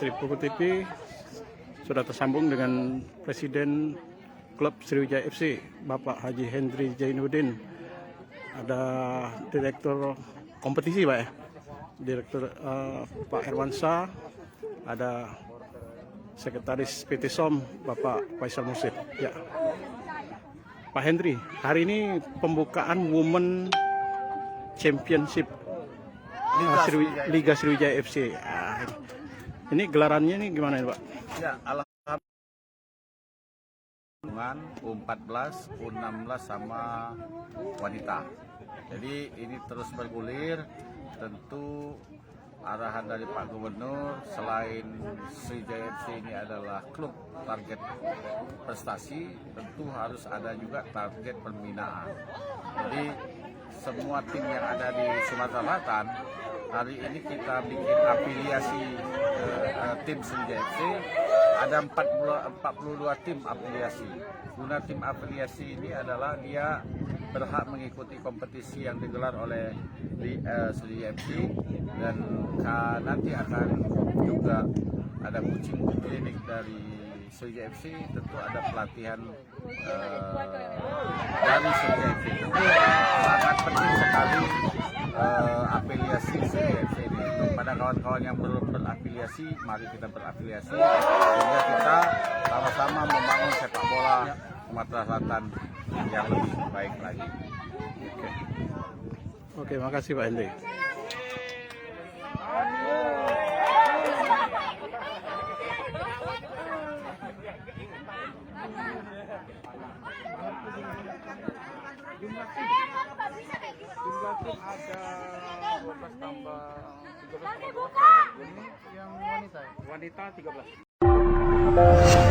Sripuku TV sudah tersambung dengan Presiden Klub Sriwijaya FC, Bapak Haji Hendri Jainuddin. Ada Direktur kompetisi, Pak ya, Direktur Pak Herwansa, ada Sekretaris PT SOM Bapak Faisal Musib. Ya, Pak Hendri, hari ini pembukaan Women Championship Liga Sriwijaya FC. Ini gelarannya ini gimana Pak? Ya, alhamdulillah U14, U16 sama wanita. Jadi ini terus bergulir. Tentu arahan dari Pak Gubernur, selain Sriwijaya FC ini adalah klub target prestasi, tentu harus ada juga target pembinaan. Jadi semua tim yang ada di Sumatera Selatan, hari ini kita bikin afiliasi tim Sriwijaya FC. Ada 42 tim afiliasi. Guna tim afiliasi ini adalah dia berhak mengikuti kompetisi yang digelar oleh Sriwijaya FC, dan nanti akan juga ada coaching klinik dari Sriwijaya FC. Tentu ada pelatihan dari Sriwijaya FC. Sangat penting sekali afiliasi Sriwijaya FC ini. Pada kawan-kawan yang belum berafiliasi, mari kita berafiliasi sehingga kita sama-sama membangun sepak bola Sumatera Selatan yang lebih baik lagi. Oke, makasih Pak Hendri. Jumlah tim ada 12 tambah 13 yang wanita 13.